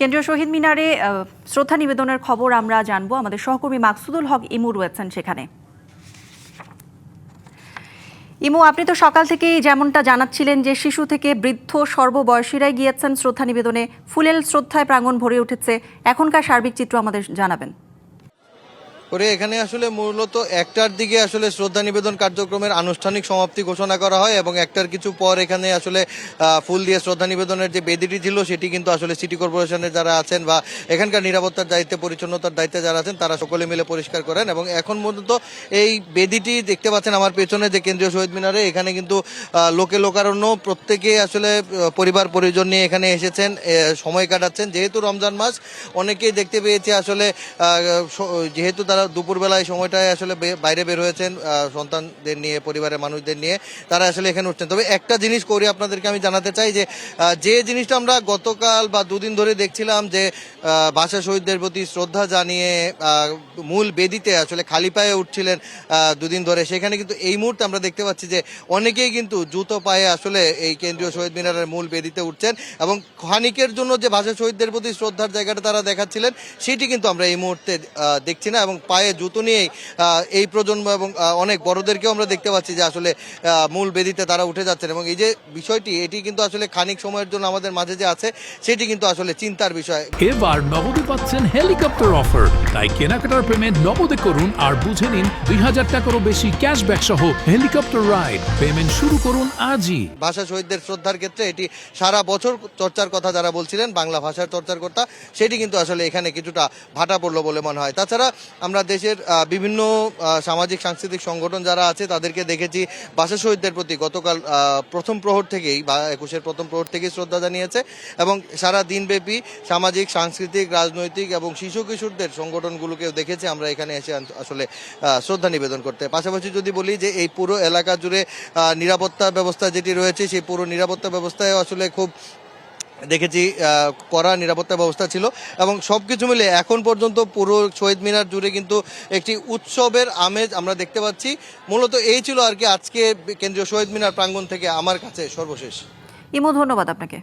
কেন্দ্রীয় শহীদ মিনারে শ্রদ্ধা নিবেদনের খবর আমরা জানবো। আমাদের সহকর্মী মাকসুদুল হক ইমু রয়েছেন সেখানে। ইমু, আপনি তো সকাল থেকেই যেমনটা জানাচ্ছিলেন যে শিশু থেকে বৃদ্ধ সর্ববয়সীরাই গিয়েছেন শ্রদ্ধা নিবেদনে। ফুলেল শ্রদ্ধায় প্রাঙ্গণ ভরে উঠেছে। এখনকার সার্বিক চিত্র আমাদের জানাবেন। এখানে আসলে মূলত একটার দিকে আসলে শ্রদ্ধা নিবেদন কার্যক্রমের আনুষ্ঠানিক সমাপ্তি ঘোষণা করা হয় এবং একটার কিছু পর এখানে আসলে ফুল দিয়ে শ্রদ্ধা নিবেদনের যে বেদিটি ছিল সেটি কিন্তু আসলে সিটি কর্পোরেশনের যারা আছেন বা এখানকার নিরাপত্তার দায়িত্বে পরিচ্ছন্নতার দায়িত্বে যারা আছেন তারা সকলে মিলে পরিষ্কার করেন। এবং এখন পর্যন্ত এই বেদিটি দেখতে পাচ্ছেন আমার পেছনে যে কেন্দ্রীয় শহীদ মিনারে, এখানে কিন্তু লোকে লোকারণ্য প্রত্যেকে আসলে পরিবার পরিজন নিয়ে এখানে এসেছেন, সময় কাটাচ্ছেন। যেহেতু রমজান মাস, অনেকেই দেখতে পেয়েছে আসলে যেহেতু তারা দুপুরবেলায় সময়টায় আসলে বাইরে বের হয়েছেন সন্তানদের নিয়ে, পরিবারের মানুষদের নিয়ে, তারা আসলে এখানে উঠছেন। তবে একটা জিনিস করে আপনাদেরকে আমি জানাতে চাই যে জিনিসটা আমরা গতকাল বা দুদিন ধরে দেখছিলাম যে ভাষা শহীদদের প্রতি শ্রদ্ধা জানিয়ে মূল বেদিতে আসলে খালি পায়ে উঠছিলেন দুদিন ধরে, সেখানে কিন্তু এই মুহূর্তে আমরা দেখতে পাচ্ছি যে অনেকেই কিন্তু জুতো পায়ে আসলে এই কেন্দ্রীয় শহীদ মিনারের মূল বেদিতে উঠছেন এবং খানিকের জন্য যে ভাষা শহীদদের প্রতি শ্রদ্ধার জায়গাটা তারা দেখাচ্ছিলেন সেটি কিন্তু আমরা এই মুহূর্তে দেখছি না। এবং পায়ে জুতো নিয়েই এই প্রজন্ম এবং অনেক বড়দেরকেও আমরা দেখতে পাচ্ছি যে আসলে মূল বেদিতে তারা উঠে যাচ্ছেন। এবং এই যে বিষয়টি, এটি কিন্তু আসলে খানিক সময়ের জন্য আমাদের মাঝে যে আছে সেটি কিন্তু আসলে চিন্তার বিষয়। এবার নগদে পাচ্ছেন হেলিকপ্টার অফার, তাই কেনাকাটার পেমেন্ট নগদে করুন আর বুঝে নিন ২০০০ টাকারও বেশি ক্যাশব্যাক সহ হেলিকপ্টার রাইড। পেমেন্ট শুরু করুন আজই। ভাষা শহীদদের শ্রদ্ধার ক্ষেত্রে এটি সারা বছর চর্চার কথা যারা বলছিলেন, বাংলা ভাষার চর্চার কথা, সেটি কিন্তু আসলে এখানে কিছুটা ভাটা পড়লো বলে মনে হয়। তাছাড়া আমরা দেশের বিভিন্ন সামাজিক সাংস্কৃতিক সংগঠন যারা আছে তাদেরকে দেখেছি ভাষা শহীদদের প্রতি গতকাল প্রথম প্রহর থেকেই বা ২১-এর প্রথম প্রহর থেকেই শ্রদ্ধা জানিয়েছে এবং সারা দিনব্যাপী সামাজিক, সাংস্কৃতিক, রাজনৈতিক এবং শিশু কিশোরদের সংগঠনগুলোকেও দেখেছি আমরা এখানে এসে আসলে শ্রদ্ধা নিবেদন করতে। পাশাপাশি যদি বলি যে এই পুরো এলাকা জুড়ে নিরাপত্তা ব্যবস্থা যেটি রয়েছে, সেই পুরো নিরাপত্তা ব্যবস্থায় আসলে খুব দেখেছি কড়া নিরাপত্তা ব্যবস্থা ছিল এবং সব কিছু মিলে এখন পর্যন্ত পুরো শহীদ মিনার জুড়ে কিন্তু একটি উৎসবের আমেজ আমরা দেখতে পাচ্ছি। মূলত এই ছিল আর কি আজকে কেন্দ্রীয় শহীদ মিনার প্রাঙ্গণ থেকে আমার কাছে সর্বশেষ। ইমু, ধন্যবাদ আপনাকে।